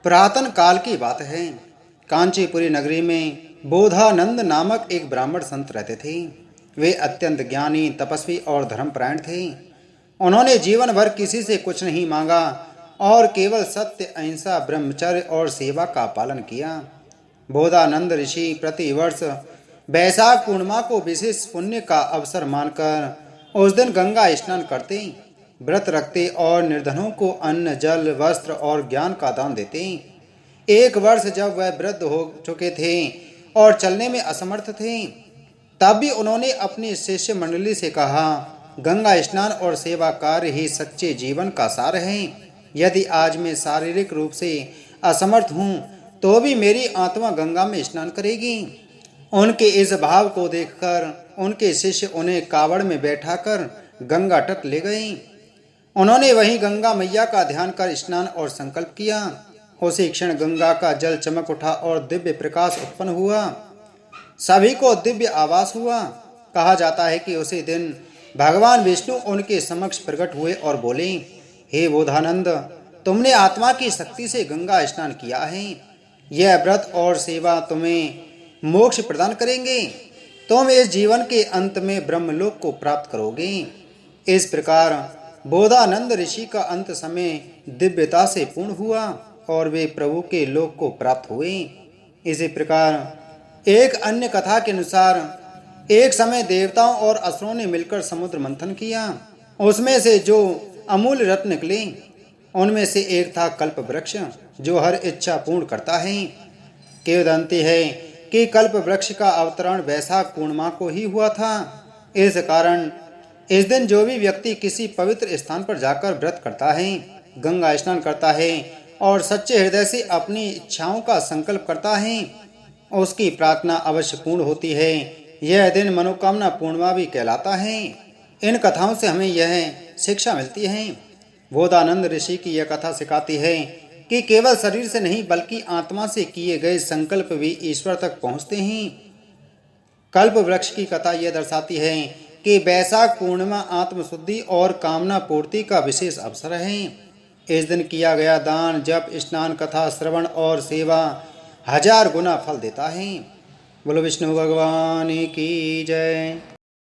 पुरातन काल की बात है। कांचीपुरी नगरी में बोधानंद नामक एक ब्राह्मण संत रहते थे। वे अत्यंत ज्ञानी, तपस्वी और धर्मपरायण थे। उन्होंने जीवन भर किसी से कुछ नहीं मांगा और केवल सत्य, अहिंसा, ब्रह्मचर्य और सेवा का पालन किया। बोधानंद ऋषि प्रतिवर्ष बैसाख पूर्णिमा को विशेष पुण्य का अवसर मानकर उस दिन गंगा स्नान करते, व्रत रखते और निर्धनों को अन्न, जल, वस्त्र और ज्ञान का दान देते। एक वर्ष जब वह वृद्ध हो चुके थे और चलने में असमर्थ थे, तब भी उन्होंने अपनी शिष्य मंडली से कहा, गंगा स्नान और सेवा कार्य ही सच्चे जीवन का सार है। यदि आज मैं शारीरिक रूप से असमर्थ हूँ तो भी मेरी आत्मा गंगा में स्नान करेगी। उनके इस भाव को देखकर उनके शिष्य उन्हें कावड़ में बैठाकर गंगा तट ले गए। उन्होंने वहीं गंगा मैया का ध्यान कर स्नान और संकल्प किया। उसी क्षण गंगा का जल चमक उठा और दिव्य प्रकाश उत्पन्न हुआ। सभी को दिव्य आभास हुआ। कहा जाता है कि उसी दिन भगवान विष्णु उनके समक्ष प्रकट हुए और बोले, हे बोधानंद, तुमने आत्मा की शक्ति से गंगा स्नान किया है। यह व्रत और सेवा तुम्हें मोक्ष प्रदान करेंगे। तुम इस जीवन के अंत में ब्रह्मलोक को प्राप्त करोगे। इस प्रकार बोधानंद ऋषि का अंत समय दिव्यता से पूर्ण हुआ और वे प्रभु के लोक को प्राप्त हुए। इसी प्रकार एक अन्य कथा के अनुसार एक समय देवताओं और असुरों ने मिलकर समुद्र मंथन किया। उसमें से जो अमूल्य रत्न निकले, उनमें से एक था कल्प वृक्ष, जो हर इच्छा पूर्ण करता है। किंवदंती है कि कल्प वृक्ष का अवतरण वैशाख पूर्णिमा को ही हुआ था। इस कारण इस दिन जो भी व्यक्ति किसी पवित्र स्थान पर जाकर व्रत करता है, गंगा स्नान करता है और सच्चे हृदय से अपनी इच्छाओं का संकल्प करता है, उसकी प्रार्थना अवश्य पूर्ण होती है। यह दिन मनोकामना पूर्णिमा भी कहलाता है। इन कथाओं से हमें यह शिक्षा मिलती है। बोधानंद ऋषि की यह कथा सिखाती है कि केवल शरीर से नहीं बल्कि आत्मा से किए गए संकल्प भी ईश्वर तक पहुँचते हैं। कल्प वृक्ष की कथा यह दर्शाती है कि वैशाख पूर्णिमा आत्मशुद्धि और कामना पूर्ति का विशेष अवसर है। इस दिन किया गया दान, जप, स्नान, कथा श्रवण और सेवा 1000 गुना फल देता है। बोलो विष्णु भगवान की जय।